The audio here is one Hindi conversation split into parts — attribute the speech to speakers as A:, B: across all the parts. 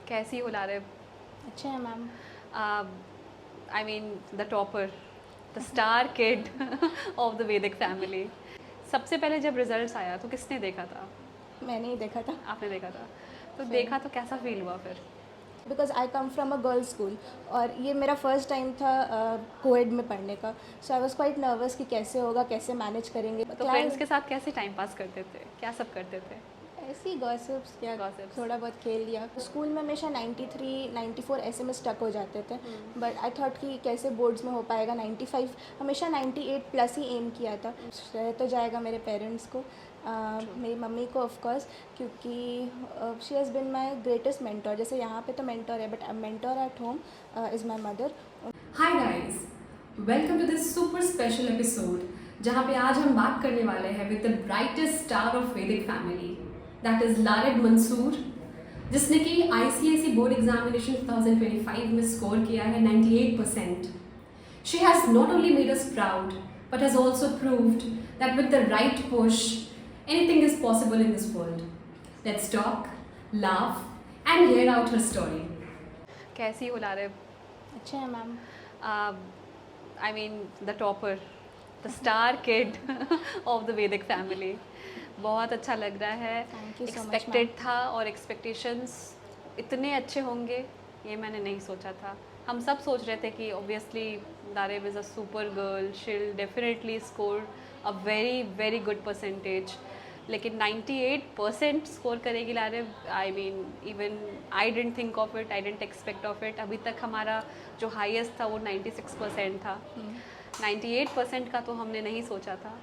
A: कैसी हो लारे?
B: अच्छे हैं ma'am.
A: I mean the topper, the star kid of the वैदिक फैमिली। सबसे पहले जब रिजल्ट्स आया तो किसने देखा था?
B: मैंने ही देखा था।
A: आपने देखा था। तो
B: फिर
A: देखा तो कैसा फील हुआ फिर?
B: Because I come from a girls school और ये मेरा फर्स्ट टाइम था कोएड में पढ़ने का। सो आई वॉज क्वाइट नर्वस कि कैसे होगा, कैसे मैनेज करेंगे
A: तो फ्रेंड्स के साथ कैसे टाइम पास करते थे, क्या सब करते थे?
B: ऐसे ही गॉसिप्स या
A: Gossips.
B: थोड़ा बहुत खेल लिया। स्कूल में हमेशा 93 94 ऐसे में स्टक हो जाते थे, बट आई थॉट कि कैसे बोर्ड्स में हो पाएगा 95। हमेशा 98 प्लस ही एम किया था। रह तो जाएगा मेरे पेरेंट्स को, मेरी मम्मी को ऑफ कोर्स, क्योंकि she has been my greatest mentor. जैसे यहाँ पे तो मेंटर है, but mentor at home is my mother.
C: Hi guys, welcome to this super special episode जहाँ पे आज हम बात करने वाले हैं with the brightest star of Vedic family, that is Laarib Mansoor, जिसने कि आईसीएसई बोर्ड एग्जामिनेशन 2025 में स्कोर किया है 98%. She has not only made us proud but has also proved that with the right push anything is possible in this world. Let's talk, laugh and hear out her story.
A: कैसी हो लारे?
B: अच्छे हैं ma'am.
A: I mean the topper, the star kid of the वैदिक फैमिली। बहुत अच्छा लग रहा है।
B: Thank you so much,
A: expected था और एक्सपेक्टेशंस इतने अच्छे होंगे ये मैंने नहीं सोचा था। हम सब सोच रहे थे कि obviously Larib is a super girl, she'll definitely score a very very good percentage, लेकिन 98% स्कोर करेगी Larib. I mean even I didn't think of it, I didn't expect of it. अभी तक हमारा जो हाईएस्ट था वो 96% था। 98% का तो हमने नहीं सोचा था।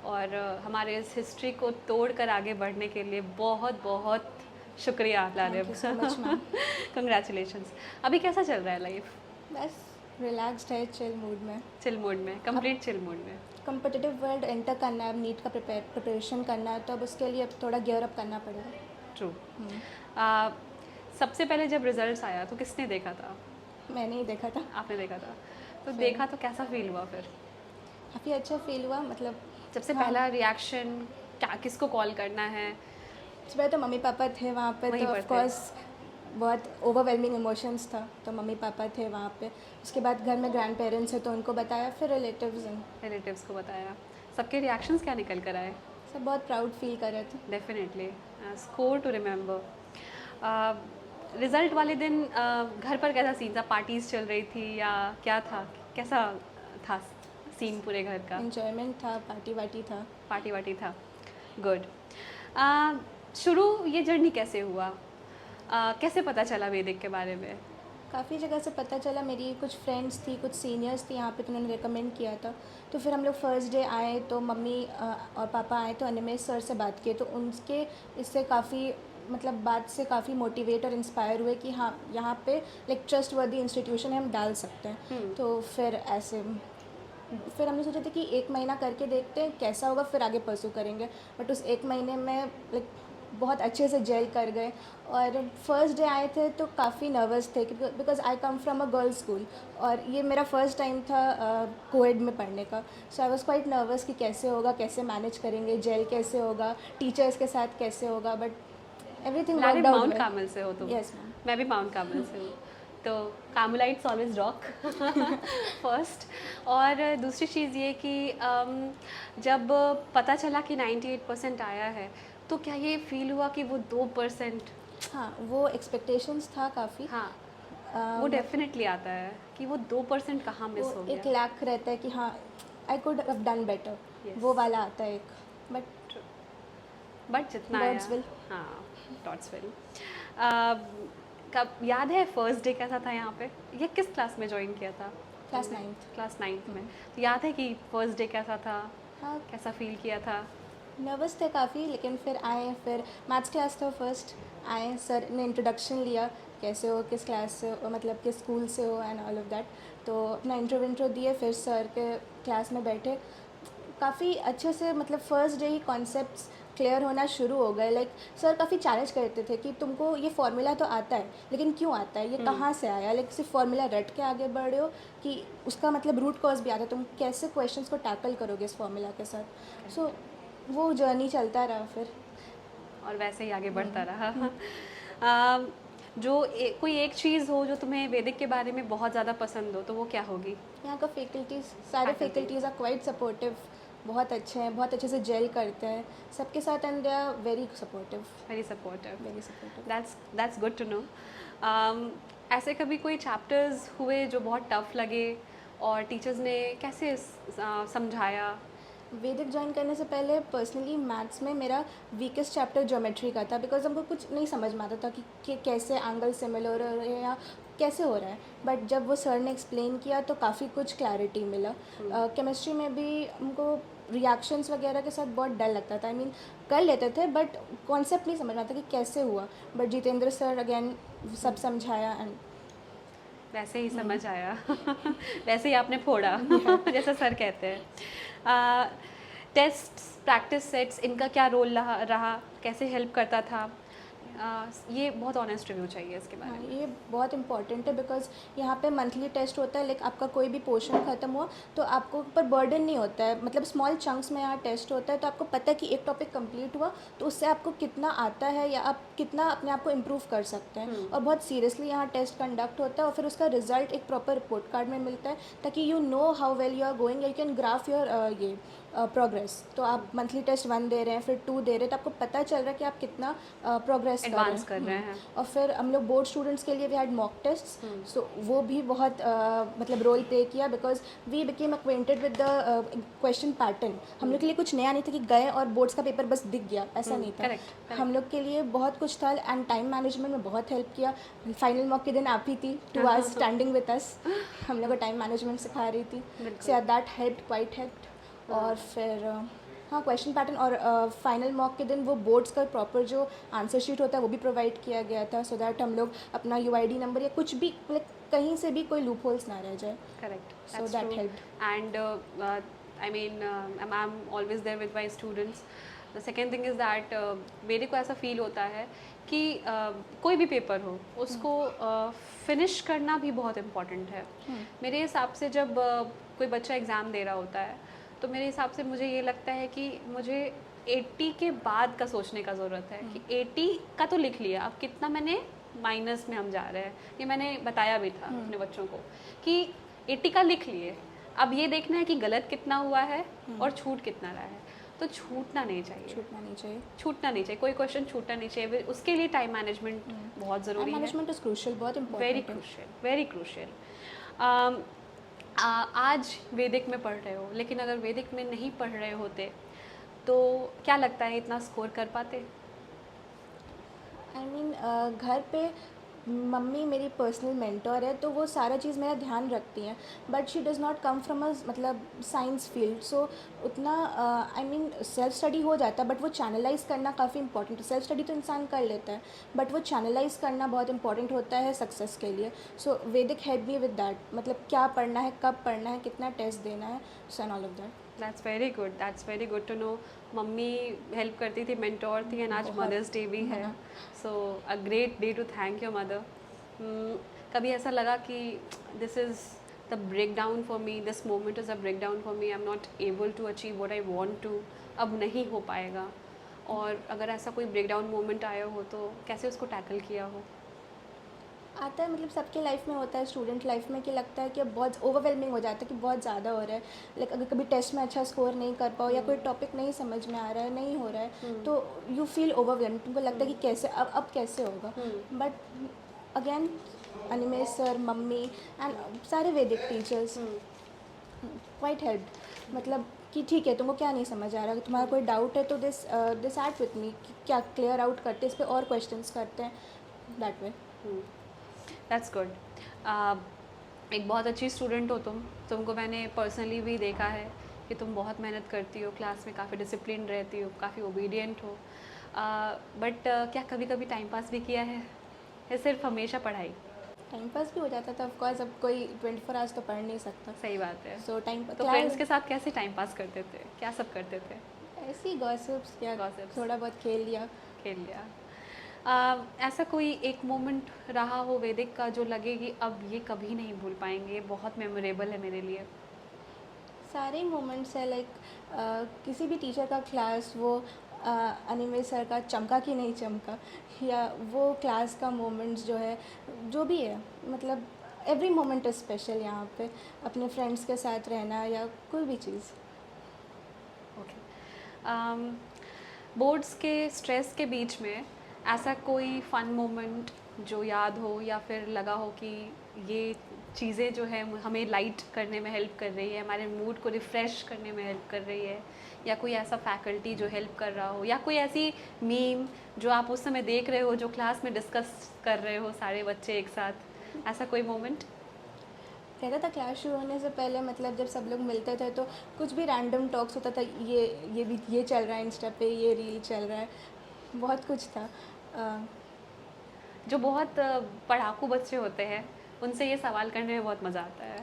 A: और हमारे इस हिस्ट्री को तोड़ कर आगे बढ़ने के लिए बहुत बहुत शुक्रिया लारिब।
B: Thank you so much, ma'am.
A: Congratulations. अभी कैसा चल रहा है लाइफ?
B: बस रिलैक्स्ड है, चिल मूड में।
A: चिल मोड में, कंप्लीट चिल मोड में।
B: कम्पिटिटिव वर्ल्ड एंटर करना है, अब नीट का प्रिपरेशन करना है, तो अब उसके लिए अब थोड़ा गियर अप करना पड़ेगा।
A: ट्रू। सबसे पहले जब रिजल्ट्स आया तो किसने देखा था?
B: मैंने ही देखा था।
A: आपने देखा था। तो
B: फिर
A: देखा तो कैसा फील हुआ फिर?
B: काफ़ी अच्छा फील हुआ। मतलब
A: सबसे
B: हाँ,
A: पहला रिएक्शन क्या, किसको कॉल करना है?
B: सुबह तो मम्मी पापा थे वहाँ पे,
A: वहीं
B: तो
A: पर
B: ऑफ
A: थे।
B: कोर्स बहुत ओवरवेलमिंग इमोशंस था, तो मम्मी पापा थे वहाँ पे। उसके बाद घर में ग्रैंड पेरेंट्स है तो उनको बताया, फिर रिलेटिव्स हैं,
A: रिलेटिव्स को बताया। सबके रिएक्शंस क्या निकल कर आए?
B: सब बहुत प्राउड फील कर रहे थे।
A: Definitely score to remember. Result वाले दिन घर पर कैसा सीन था? पार्टीज़ चल रही थी या क्या था? कैसा था सीन पूरे घर का?
B: एन्जॉयमेंट था, पार्टी वार्टी था।
A: पार्टी वार्टी था। गुड। शुरू ये जर्नी कैसे हुआ? कैसे पता चला वैदिक के बारे में?
B: काफ़ी जगह से पता चला। मेरी कुछ फ्रेंड्स थी, कुछ सीनियर्स थी यहाँ पे, तो उन्होंने रिकमेंड किया था। तो फिर हम लोग फर्स्ट डे आए तो मम्मी और पापा आए तो अनिमेश सर से बात किए, तो उनके इससे काफ़ी मतलब बात से काफ़ी मोटिवेट और इंस्पायर हुए कि हाँ यहाँ पे लाइक ट्रस्ट वर्दी इंस्टीट्यूशन है, हम डाल सकते हैं। तो फिर ऐसे फिर हमने सोचा था कि 1 महीना करके देखते हैं कैसा होगा, फिर आगे परसू करेंगे। बट उस 1 महीने में लाइक बहुत अच्छे से जेल कर गए। और फर्स्ट डे आए थे तो काफ़ी नर्वस थे, because I come from a girls school और ये मेरा फर्स्ट टाइम था कोएड में पढ़ने का। सो आई वॉज क्वाइट नर्वस कि कैसे होगा, कैसे मैनेज करेंगे, जेल कैसे होगा, टीचर्स के साथ कैसे होगा, but everything
A: Larib
B: worked out
A: Mount
B: well.
A: Carmel से हो तुम?
B: Yes ma'am.
A: मैं भी माउंट कार्मेल से हूँ। तो कार्मेलाइट्स ऑलवेज रॉक फर्स्ट। और दूसरी चीज़ ये कि जब पता चला कि 98% आया है तो क्या ये फील हुआ कि वो 2%?
B: हाँ, वो एक्सपेक्टेशंस था काफ़ी।
A: हाँ, वो डेफिनेटली आता है कि वो 2% कहाँ मिस हो
B: वो एक
A: गया।
B: लाख रहता है कि हाँ I could have done better,
A: Yes.
B: वो वाला आता है एक।
A: बट जितना
B: God's
A: आया,
B: will.
A: हाँ, डॉट्स विल। कब याद है फर्स्ट डे कैसा था यहाँ पे? ये किस क्लास में ज्वाइन किया था?
B: Class 9th।
A: क्लास 9th में। तो याद है कि फर्स्ट डे कैसा था?
B: हाँ,
A: कैसा फील किया था?
B: नर्वस थे काफ़ी, लेकिन फिर आए, फिर मैथ्स क्लास था फर्स्ट। आए, सर ने इंट्रोडक्शन लिया, कैसे हो, किस क्लास से हो, मतलब किस स्कूल से हो एंड ऑल ऑफ दैट। तो अपना इंट्रो दिए, फिर सर के क्लास में बैठे। काफ़ी अच्छे से मतलब फर्स्ट डे ही कॉन्सेप्ट्स क्लियर होना शुरू हो गए। लाइक सर काफ़ी चैलेंज करते थे कि तुमको ये फॉर्मूला तो आता है, लेकिन क्यों आता है, ये कहाँ से आया, लाइक सिर्फ फॉर्मूला रट के आगे बढ़ रहे हो कि उसका मतलब रूट कॉज भी आता है, तुम कैसे क्वेश्चंस को टैकल करोगे इस फॉर्मूला के साथ। सो वो जर्नी चलता रहा फिर।
A: और वैसे ही आगे बढ़ता रहा। कोई एक चीज़ हो जो तुम्हें वैदिक के बारे में बहुत ज़्यादा पसंद हो, तो वो क्या होगी?
B: यहाँ का फैकल्टीज़, सारे
A: Faculty.
B: Faculties are quite supportive, बहुत अच्छे हैं, बहुत अच्छे से जेल करते हैं सबके साथ, and they are very supportive,
A: very supportive.
B: Very supportive.
A: That's good to know. ऐसे कभी कोई चैप्टर्स हुए जो बहुत टफ लगे और टीचर्स ने कैसे समझाया?
B: वैदिक ज्वाइन करने से पहले पर्सनली मैथ्स में मेरा वीकेस्ट चैप्टर ज्योमेट्री का था, बिकॉज हमको कुछ नहीं समझ में आता था कि कैसे एंगल सिमिलर हो रहे हैं या कैसे हो रहा है, बट जब वो सर ने एक्सप्लेन किया तो काफ़ी कुछ क्लैरिटी मिला। केमिस्ट्री में भी हमको रिएक्शंस वगैरह के साथ बहुत डर लगता था, कर लेते थे बट कॉन्सेप्ट नहीं समझ में आता कि कैसे हुआ, बट जितेंद्र सर अगेन सब समझाया एंड
A: वैसे ही समझ आया। वैसे ही आपने फोड़ा। जैसा सर कहते हैं। टेस्ट, प्रैक्टिस सेट्स, इनका क्या रोल रहा, कैसे हेल्प करता था? ये बहुत ऑनेस्ट रिव्यू चाहिए इसके बारे में।
B: ये बहुत इंपॉर्टेंट है, बिकॉज यहाँ पे मंथली टेस्ट होता है, लाइक आपका कोई भी पोर्शन ख़त्म हुआ तो आपको ऊपर बर्डन नहीं होता है, मतलब स्मॉल चंक्स में यहाँ टेस्ट होता है, तो आपको पता है कि एक टॉपिक कंप्लीट हुआ तो उससे आपको कितना आता है या आप कितना अपने आप को इम्प्रूव कर सकते हैं, और बहुत सीरियसली यहाँ टेस्ट कंडक्ट होता है, और फिर उसका रिजल्ट एक प्रॉपर रिपोर्ट कार्ड में मिलता है, ताकि you know how well you are going, you can graph your ये प्रोग्रेस। तो आप मंथली टेस्ट 1 दे रहे हैं, फिर 2 दे रहे हैं, तो आपको पता चल रहा है कि आप कितना प्रोग्रेस
A: एडवांस कर रहे हैं।
B: और फिर हम लोग बोर्ड स्टूडेंट्स के लिए we had mock test, so वो भी बहुत मतलब रोल प्ले किया, because we became acquainted with the question pattern. हम लोग के लिए कुछ नया नहीं था कि गए और बोर्ड्स का पेपर बस दिख गया, ऐसा नहीं था।
A: correct.
B: हम लोग के लिए बहुत कुछ था, एंड टाइम मैनेजमेंट में बहुत हेल्प किया। फाइनल मॉक के दिन आप ही थी, 2 आवर्स स्टैंडिंग विद अस, हम लोग को टाइम मैनेजमेंट सिखा रही थी, so that help, quite help. और फिर हाँ, क्वेश्चन पैटर्न, और फाइनल मॉक के दिन वो बोर्ड्स का प्रॉपर जो आंसर शीट होता है वो भी प्रोवाइड किया गया था, सो दैट हम लोग अपना UID नंबर या कुछ भी like, कहीं से भी कोई लूप होल्स ना रह जाए।
A: Correct.
B: So
A: That's
B: that
A: true.
B: helped.
A: And I mean, I'm always there with my students. The second thing is that मेरे को ऐसा फील होता है कि कोई भी पेपर हो उसको फिनिश करना भी बहुत इम्पॉर्टेंट है। मेरे हिसाब से जब कोई बच्चा एग्ज़ाम दे रहा होता है तो मेरे हिसाब से मुझे ये लगता है कि मुझे 80 के बाद का सोचने का ज़रूरत है कि 80 का तो लिख लिया, अब कितना मैंने माइनस में हम जा रहे हैं। ये मैंने बताया भी था अपने बच्चों को कि 80 का लिख लिए, अब ये देखना है कि गलत कितना हुआ है और छूट कितना रहा है। तो छूटना नहीं चाहिए,
B: छूटना नहीं चाहिए,
A: छूटना नहीं चाहिए, कोई क्वेश्चन छूटना नहीं चाहिए। उसके लिए टाइम मैनेजमेंट बहुत ज़रूरी है।
B: मैनेजमेंट इज क्रूशियल, बहुत
A: वेरी
B: इंपॉर्टेंट है।
A: Crucial, very crucial. आज वैदिक में पढ़ रहे हो, लेकिन अगर वैदिक में नहीं पढ़ रहे होते तो क्या लगता है इतना स्कोर कर पाते?
B: आई मीन घर पे मम्मी मेरी पर्सनल मेंटर है, तो वो सारा चीज़ मेरा ध्यान रखती हैं, but she does not come from a मतलब साइंस फील्ड, सो उतना आई मीन सेल्फ स्टडी हो जाता है, बट वो चैनलाइज करना काफ़ी इंपॉर्टेंट है। सेल्फ स्टडी तो इंसान कर लेता है, बट वो चैनलाइज करना बहुत इंपॉर्टेंट होता है सक्सेस के लिए। सो वैदिक हेल्प मी विद दैट, मतलब क्या पढ़ना है, कब पढ़ना है, कितना टेस्ट देना है, so and all of that.
A: That's very good to know. Mummy help करती थी, मेंटोर थी, एंड आज मदर्स डे भी है, so a great day to thank your mother. कभी ऐसा लगा कि this is the breakdown for me, this moment is a breakdown for me, I am not able to achieve what I want to, अब नहीं हो पाएगा? और अगर ऐसा कोई ब्रेक डाउन मोमेंट आया हो तो कैसे उसको टैकल किया हो?
B: आता है, मतलब सबके लाइफ में होता है, स्टूडेंट लाइफ में, कि लगता है कि अब बहुत ओवरवेलमिंग हो जाता है कि बहुत ज़्यादा हो रहा है, लाइक अगर कभी टेस्ट में अच्छा स्कोर नहीं कर पाओ या कोई टॉपिक नहीं समझ में आ रहा है, नहीं हो रहा है, तो यू फील ओवरवेलम, तुमको लगता है कि कैसे अब कैसे होगा, but again Animesh sir, mummy and सारे वैदिक टीचर्स क्वाइट हेल्प, मतलब कि ठीक है, तुमको क्या नहीं समझ आ रहा, अगर तुम्हारा कोई डाउट है तो दिस एट विथ मी, क्या क्लियर आउट करते, इस पर और क्वेश्चंस करते हैं, दैट वे।
A: That's good. एक बहुत अच्छी स्टूडेंट हो तुमको मैंने पर्सनली भी देखा है कि तुम बहुत मेहनत करती हो, क्लास में काफ़ी डिसिप्लिन रहती हो, काफ़ी ओबीडियंट हो, बट क्या कभी कभी टाइम पास भी किया है या सिर्फ हमेशा पढ़ाई?
B: टाइम पास भी हो जाता था, ऑफकोर्स, अब कोई 24 आवर्स तो पढ़ नहीं सकता,
A: सही बात है।
B: सो टाइम
A: तो फ्रेंड्स के साथ कैसे टाइम पास करते थे, क्या सब करते थे?
B: ऐसे ही गॉसिप्स या
A: Gossips.
B: थोड़ा बहुत खेल लिया।
A: खेल लिया। ऐसा कोई एक मोमेंट रहा हो वैदिक का जो लगे कि अब ये कभी नहीं भूल पाएंगे, बहुत मेमोरेबल है मेरे लिए?
B: सारे मोमेंट्स है, लाइक किसी भी टीचर का क्लास, वो अनिमे सर का चमका कि नहीं चमका, या वो क्लास का मोमेंट्स जो है, जो भी है, मतलब एवरी मोमेंट इज़ स्पेशल यहाँ पे, अपने फ्रेंड्स के साथ रहना या कोई भी चीज़।
A: ओके, बोर्ड्स के स्ट्रेस के बीच में ऐसा कोई फ़न मोमेंट जो याद हो या फिर लगा हो कि ये चीज़ें जो है हमें लाइट करने में हेल्प कर रही है, हमारे मूड को रिफ़्रेश करने में हेल्प कर रही है, या कोई ऐसा फैकल्टी जो हेल्प कर रहा हो, या कोई ऐसी मीम जो आप उस समय देख रहे हो जो क्लास में डिस्कस कर रहे हो सारे बच्चे एक साथ, ऐसा कोई मोमेंट?
B: रहता था क्लास शुरू होने से पहले, मतलब जब सब लोग मिलते थे तो कुछ भी रैंडम टॉक्स होता था, ये भी ये चल रहा है इंस्टा पे, ये रील चल रहा है, बहुत कुछ था।
A: जो बहुत पढ़ाकू बच्चे होते हैं उनसे ये सवाल करने में बहुत मज़ा आता है,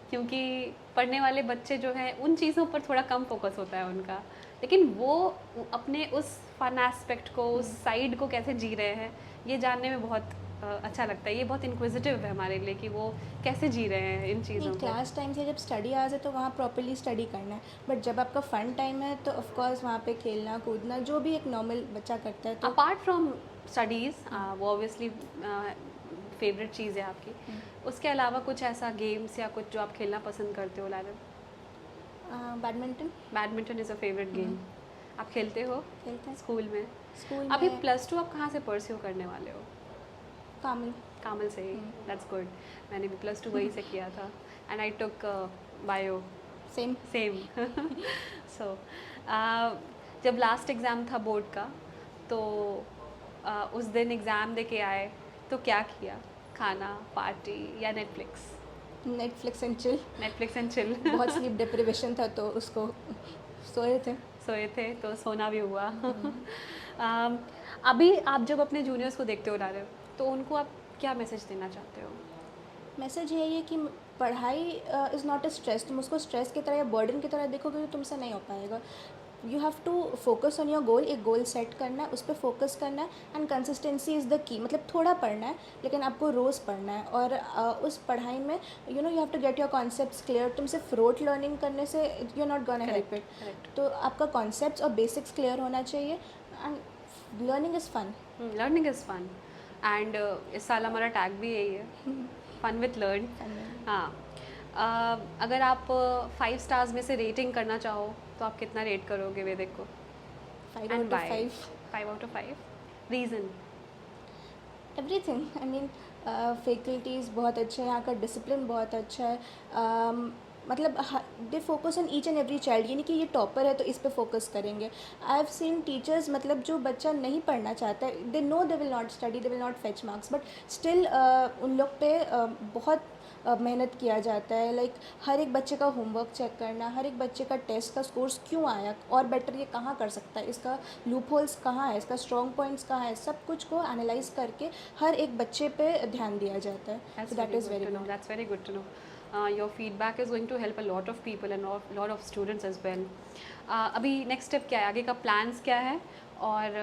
A: क्योंकि पढ़ने वाले बच्चे जो हैं उन चीज़ों पर थोड़ा कम फोकस होता है उनका, लेकिन वो अपने उस फन एस्पेक्ट को, उस साइड को कैसे जी रहे हैं ये जानने में बहुत अच्छा लगता है। ये बहुत इंक्विजिटिव है हमारे लिए कि वो कैसे जी रहे हैं इन चीज़ों
B: नहीं,
A: को।
B: क्लास टाइम से जब स्टडी आवर्स है तो वहाँ प्रॉपरली स्टडी करना है, बट जब आपका फ़न टाइम है तो ऑफ कोर्स वहाँ पे खेलना कूदना जो भी एक नॉर्मल बच्चा करता है। तो
A: अपार्ट फ्रॉम स्टडीज़, वो ऑब्वियसली फेवरेट चीज़ है आपकी, उसके अलावा कुछ ऐसा गेम्स या कुछ जो आप खेलना पसंद करते हो लालन?
B: Badminton
A: badminton is a favourite game. आप खेलते हो
B: खेलते हैं
A: स्कूल में?
B: स्कूल
A: अभी
B: में।
A: +2 आप कहाँ से परस्यू करने वाले हो?
B: कामिल।
A: कामल से ही? That's good. मैंने भी +2 वहीं से किया था, and I took bio.
B: Same.
A: Same. So जब लास्ट एग्ज़ाम था बोर्ड का, तो उस दिन एग्ज़ाम दे के आए तो क्या किया? खाना, पार्टी या Netflix?
B: Netflix and chill.
A: Netflix and chill.
B: बहुत स्लीप डिप्रिवेशन था तो उसको सोए थे।
A: सोए थे तो सोना भी हुआ। अभी आप जब अपने जूनियर्स को देखते हो ला रहे हो, तो उनको आप क्या मैसेज देना चाहते हो?
B: मैसेज यही है कि पढ़ाई इज़ नॉट अ स्ट्रेस, तुम उसको स्ट्रेस की तरह या बर्डन की तरह देखोगे तो तुमसे नहीं हो पाएगा। You have to focus on your goal, एक गोल सेट करना है, उस पर फोकस करना है, एंड कंसिस्टेंसी इज़ द की। मतलब थोड़ा पढ़ना है लेकिन आपको रोज़ पढ़ना है, और उस पढ़ाई में you have to get your concepts clear. तुम सिर्फ रोट लर्निंग करने से you not gonna help it.
A: Correct.
B: तो आपका कॉन्सेप्ट्स और बेसिक्स क्लियर होना चाहिए, and learning is fun.
A: Learning is fun, and इस साल हमारा टैग भी यही है, फन विथ लर्न। हाँ, अगर आप 5 स्टार्स में से रेटिंग करना चाहो तो आप कितना रेट करोगे वेदिक को?
B: 5
A: and
B: out of
A: by
B: 5।
A: 5 out of 5? Reason?
B: Everything, I mean faculties बहुत अच्छे हैं, यहाँ का डिसिप्लिन बहुत अच्छा है। मतलब they focus on each and every child, ये नहीं कि ये टॉपर है तो इस पे फोकस करेंगे। आई हैव सीन टीचर्स, मतलब जो बच्चा नहीं पढ़ना चाहता है, they know they will not study, they will not fetch marks, but still उन लोग पे बहुत मेहनत किया जाता है। लाइक हर एक बच्चे का होमवर्क चेक करना, हर एक बच्चे का टेस्ट का स्कोर्स क्यों आया और बेटर ये कहाँ कर सकता है, इसका लूप होल्स कहाँ है, इसका स्ट्रॉन्ग पॉइंट्स कहाँ है, सब कुछ को एनालाइज करके हर एक बच्चे पे ध्यान दिया जाता है। So that is very good.
A: That's very good to know. Your feedback is going to help a lot of people and lot of students as well. अभी नेक्स्ट स्टेप क्या है, आगे का प्लान्स क्या है, और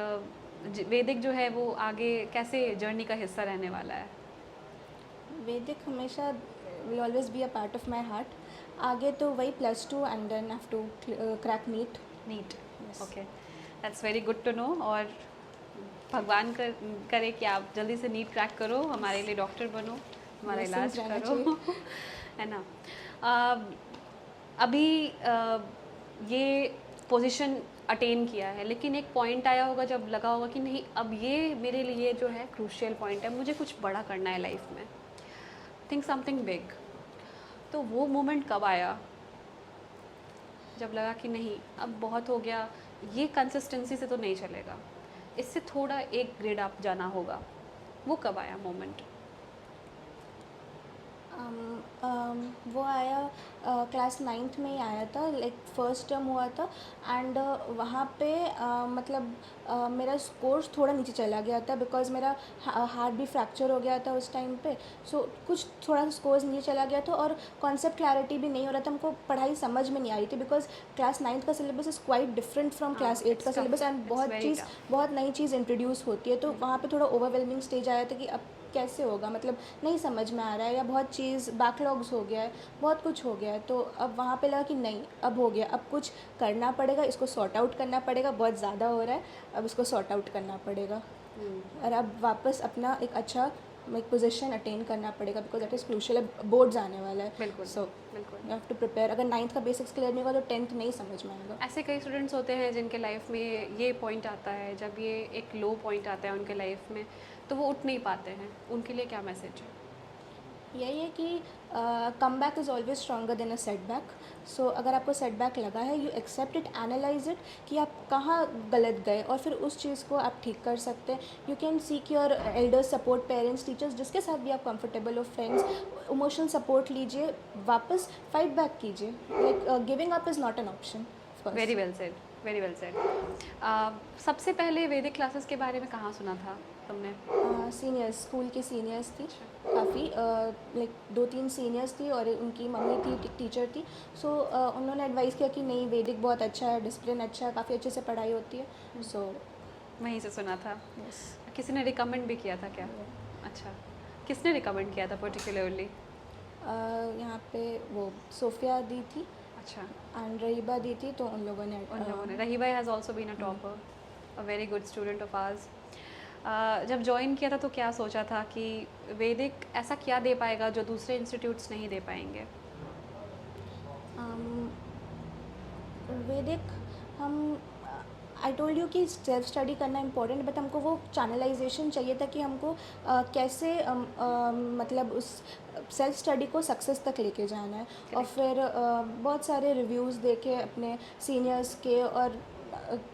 A: वैदिक जो है वो आगे कैसे जर्नी का हिस्सा रहने वाला है?
B: वैदिक हमेशा will always be a part of my heart. आगे तो वही +2 and then have to crack NEET.
A: NEET,
B: Yes.
A: Okay, that's very good to know. और भगवान करे कि आप जल्दी से नीट क्रैक करो, हमारे लिए डॉक्टर बनो, हमारा
B: Blessings
A: इलाज
B: रहना
A: करो। है ना? अभी ये पोजीशन अटेन किया है, लेकिन एक पॉइंट आया होगा जब लगा होगा कि नहीं, अब ये मेरे लिए जो है क्रूशियल पॉइंट है, मुझे कुछ बड़ा करना है लाइफ में, थिंक समथिंग बिग। तो वो मोमेंट कब आया जब लगा कि नहीं, अब बहुत हो गया, ये कंसिस्टेंसी से तो नहीं चलेगा, इससे थोड़ा एक ग्रेड अप जाना होगा? वो कब आया मोमेंट?
B: वो आया क्लास 9th में ही आया था, लाइक फर्स्ट टर्म हुआ था, एंड वहाँ पे मतलब मेरा स्कोर्स थोड़ा नीचे चला गया था बिकॉज मेरा हार्ट भी फ्रैक्चर हो गया था उस टाइम पे। सो कुछ थोड़ा सा स्कोर्स नीचे चला गया था, और कॉन्सेप्ट क्लैरिटी भी नहीं हो रहा था, हमको पढ़ाई समझ में नहीं आ रही थी बिकॉज क्लास 9th का syllabus is quite different from class 8 का
A: it's tough.
B: Syllabus, and
A: It's very tough.
B: बहुत नई चीज़ इंट्रोड्यूस होती है, तो वहाँ पे थोड़ा ओवरवेलमिंग स्टेज आया था कि अब कैसे होगा, मतलब नहीं समझ में आ रहा है, या बहुत चीज़ बैकलॉग्स हो गया है, बहुत कुछ हो गया है। तो अब वहाँ पे लगा कि नहीं, अब हो गया, अब कुछ करना पड़ेगा, इसको सॉर्ट आउट करना पड़ेगा, बहुत ज़्यादा हो रहा है, अब इसको सॉर्ट आउट करना पड़ेगा और अब वापस अपना एक अच्छा एक पोजीशन अटेन करना पड़ेगा, बिकॉज दैट इज़ क्रूशियल। अब बोर्ड्स आने वाला है,
A: बिल्कुल
B: सो
A: बिल्कुल।
B: You have to prepare. अगर 9th का बेसिक्स क्लियर नहीं होगा तो 10th नहीं समझ में आएगा।
A: ऐसे कई स्टूडेंट्स होते हैं जिनके लाइफ में ये पॉइंट आता है, जब ये एक लो पॉइंट आता है उनके लाइफ में, तो वो उठ नहीं पाते हैं, उनके लिए क्या मैसेज है?
B: यही है कि comeback is always stronger than a setback. So अगर आपको सेटबैक लगा है, you accept it, analyse it कि आप कहाँ गलत गए और फिर उस चीज़ को आप ठीक कर सकते हैं। You can seek your elders support, parents, teachers, जिसके साथ भी आप कंफर्टेबल हो, फ्रेंड्स, इमोशनल सपोर्ट लीजिए, वापस फाइट बैक कीजिए। Like giving up is not an option.
A: Very well said, very well said. सबसे पहले वैदिक क्लासेस के बारे में कहाँ सुना था तुमने?
B: सीनियर्स, स्कूल की सीनियर्स थी काफ़ी, लाइक 2-3 सीनियर्स थी और उनकी मम्मी थी, टीचर थी। सो उन्होंने एडवाइस किया कि नहीं, वैदिक बहुत अच्छा है, डिसिप्लिन अच्छा है, काफ़ी अच्छे से पढ़ाई होती है। सो
A: वहीं से सुना था।
B: यस।
A: किसी ने रिकमेंड भी किया था क्या? अच्छा, किसने रिकमेंड किया था पर्टिकुलरली?
B: यहाँ पे वो सोफिया दी थी
A: अच्छा,
B: एंड रहीबा दी थी, तो उन लोगों ने
A: उन लोगों ने। Rahiba has also been a topper, a very good student of ours. जब ज्वाइन किया था तो क्या सोचा था कि वैदिक ऐसा क्या दे पाएगा जो दूसरे इंस्टीट्यूट्स नहीं दे पाएंगे?
B: वैदिक, हम आई टोल्ड यू कि सेल्फ स्टडी करना इम्पोर्टेंट, बट हमको वो चैनलाइजेशन चाहिए था कि हमको कैसे मतलब उस सेल्फ स्टडी को सक्सेस तक लेके जाना है। और
A: Correct.
B: फिर बहुत सारे रिव्यूज़ देखे अपने सीनियर्स के और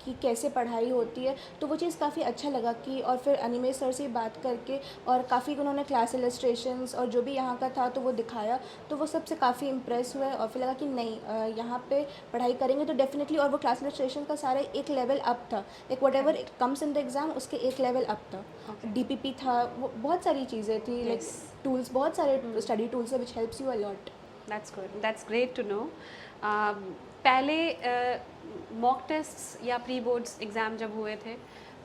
B: कि कैसे पढ़ाई होती है, तो वो चीज़ काफ़ी अच्छा लगा कि, और फिर अनिमे सर से बात करके और काफ़ी उन्होंने क्लास इलस्ट्रेशंस और जो भी यहाँ का था तो वो दिखाया, तो वो सबसे काफ़ी इम्प्रेस हुए और फिर लगा कि नहीं, यहाँ पे पढ़ाई करेंगे तो डेफिनेटली। और वो क्लास इलस्ट्रेशन का सारा एक लेवल अप था, एक what ever comes in the exam, उसके एक लेवल अप था।
A: Okay.
B: DPP था, वो बहुत सारी चीज़ें थी, लाइक
A: Yes.
B: टूल्स, बहुत सारे स्टडी टूल्स है which helps you a lot.
A: That's good, that's great to know. पहले मॉक टेस्ट्स या प्री बोर्ड्स एग्ज़ाम जब हुए थे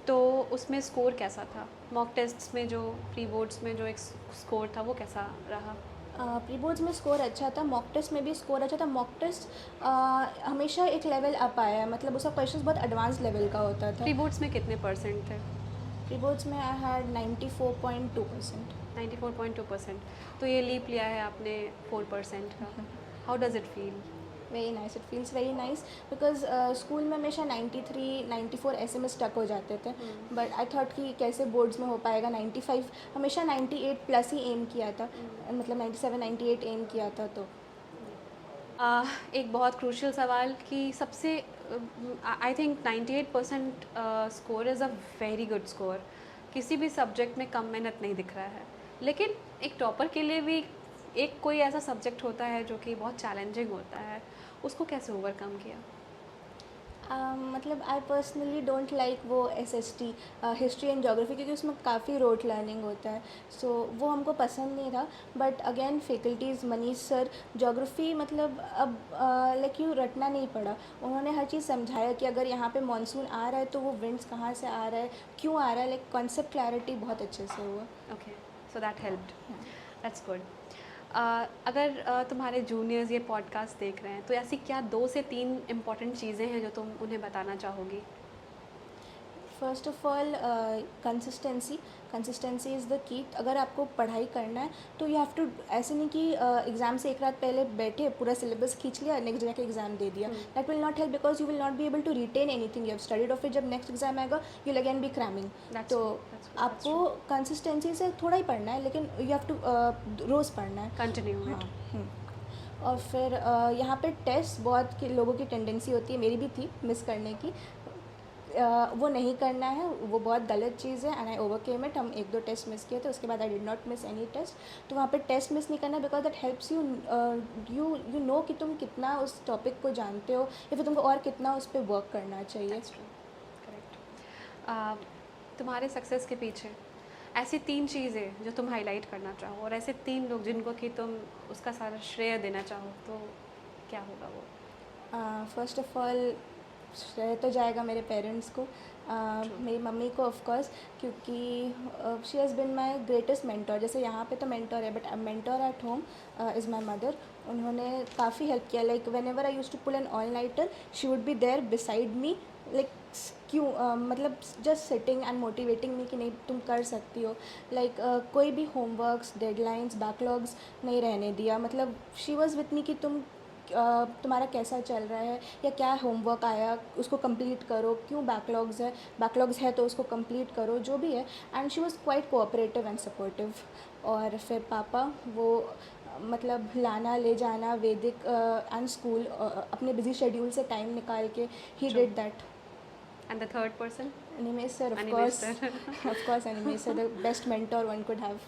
A: तो उसमें स्कोर कैसा था? मॉक टेस्ट्स में जो, प्री बोर्ड्स में जो एक स्कोर था वो कैसा रहा?
B: प्री बोर्ड्स में स्कोर अच्छा था, मॉक टेस्ट में भी स्कोर अच्छा था। मॉक टेस्ट हमेशा एक लेवल अप आया है, मतलब उसका क्वेश्चन बहुत एडवांस लेवल का होता था।
A: प्री बोर्ड्स में कितने परसेंट थे?
B: प्री बोर्ड्स में आई हैड 94.2%।
A: 94.2%। तो ये लीप लिया है आपने 4% का। How does it feel?
B: Very nice, it feels very nice, because school में हमेशा 93-94 ऐसे में स्टक हो जाते थे, बट आई थॉट कि कैसे बोर्ड्स में हो पाएगा। 95, हमेशा 98 प्लस ही एम किया था, मतलब 97-98 एम किया था। तो
A: एक बहुत क्रूशियल सवाल कि सबसे I think 98% score is a very good score. किसी भी सब्जेक्ट में कम मेहनत नहीं दिख रहा है, लेकिन एक टॉपर के लिए भी एक कोई ऐसा सब्जेक्ट होता है जो कि बहुत चैलेंजिंग होता है, उसको कैसे ओवरकम किया?
B: मतलब आई पर्सनली डोंट लाइक वो SST, हिस्ट्री एंड जोग्राफी, क्योंकि उसमें काफ़ी रोट लर्निंग होता है, सो वो हमको पसंद नहीं था। But again faculties, Manish sir, geography मतलब अब लाइक यू रटना नहीं पड़ा, उन्होंने हर चीज़ समझाया कि अगर यहाँ पे मानसून आ रहा है तो वो विंड्स कहाँ से आ रहा है, क्यों आ रहा है, लाइक कॉन्सेप्ट क्लैरिटी बहुत अच्छे से हुआ।
A: Okay, so that helped, that's good. अगर तुम्हारे जूनियर्स ये पॉडकास्ट देख रहे हैं तो ऐसी क्या 2 से 3 इम्पॉर्टेंट चीज़ें हैं जो तुम उन्हें बताना चाहोगी?
B: First of all consistency is the key. अगर आपको पढ़ाई करना है तो यू हैव टू, ऐसे नहीं कि एग्ज़ाम से एक रात पहले बैठे पूरा सिलेबस खींच लिया, नेक्स्ट डे के एग्ज़ाम दे दिया, that will not help, because you will not be able to retain anything you have studied, और फिर जब नेक्स्ट एग्जाम आएगा you will again be cramming.
A: That's
B: तो
A: good, that's good, that's
B: आपको कंसिस्टेंसी से थोड़ा ही पढ़ना है, लेकिन यू हैव टू रोज़ पढ़ना है।
A: कंटिन्यू
B: हाँ,
A: इट।
B: और फिर यहाँ पे टेस्ट बहुत लोगों की टेंडेंसी होती है, मेरी भी थी मिस करने की, वो नहीं करना है, वो बहुत गलत चीज़ है, एंड आई ओवरकेम इट। हम 1-2 टेस्ट मिस किए थे, उसके बाद I did not miss any test. तो वहाँ पे टेस्ट मिस नहीं करना, because that helps you, you know कि तुम कितना उस टॉपिक को जानते हो, या फिर तुमको और कितना उस पर वर्क करना चाहिए।
A: करेक्ट। तुम्हारे सक्सेस के पीछे ऐसी 3 चीज़ें जो तुम हाईलाइट करना चाहो, और ऐसे 3 लोग जिनको कि तुम उसका सारा श्रेय देना चाहो, तो क्या होगा वो?
B: फर्स्ट ऑफ ऑल श्रेय तो जाएगा मेरे पेरेंट्स को, मेरी मम्मी को ऑफ कोर्स, क्योंकि she has been my greatest mentor. जैसे यहाँ पे तो मेंटर है, but mentor at home is my mother. उन्होंने काफ़ी हेल्प किया। Like whenever I use to pull an all nighter, she would be there beside me. Like क्यों मतलब just sitting and motivating me कि नहीं तुम कर सकती हो। लाइक कोई भी होमवर्क्स, डेडलाइंस, बैकलॉग्स नहीं रहने दिया। मतलब शी वॉज़ विथ मी कि तुम्हारा कैसा चल रहा है या क्या होमवर्क आया उसको कंप्लीट करो, क्यों बैकलॉग्स है तो उसको कंप्लीट करो, जो भी है। And she was quite cooperative and supportive. और फिर पापा वो मतलब लाना ले जाना वैदिक एंड स्कूल अपने बिजी शेड्यूल से टाइम निकाल के ही
A: True.
B: Did that.
A: And the third person?
B: Animesh sir, of
A: Animesh
B: course.
A: sir.
B: Of course, Animesh sir, the best mentor one could have.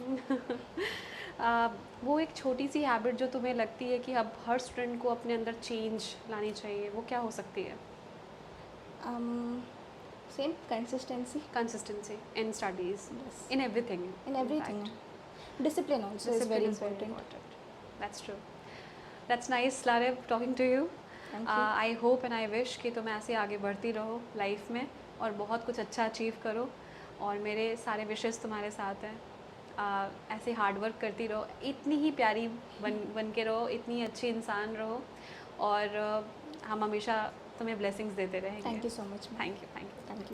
A: वो एक छोटी सी हैबिट जो तुम्हें लगती है कि अब हर स्टूडेंट को अपने अंदर चेंज लानी चाहिए, वो क्या हो सकती है?
B: Same consistency
A: Consistency in studies,
B: Yes.
A: in everything.
B: in everything.
A: fact.
B: Discipline also is
A: Discipline
B: very
A: is very
B: important.
A: important. That's true. That's nice, Larev, talking to you.
B: Thank you.
A: I hope and I wish कि तुम ऐसे आगे बढ़ती रहो लाइफ में और बहुत कुछ अच्छा अचीव करो, और मेरे सारे विशेस तुम्हारे साथ हैं। ऐसे हार्ड वर्क करती रहो, इतनी ही प्यारी बन के रहो, इतनी अच्छी इंसान रहो, और हम हमेशा तुम्हें ब्लेसिंग्स देते रहेंगे।
B: Thank you so much.
A: Thank you.
B: Thank you.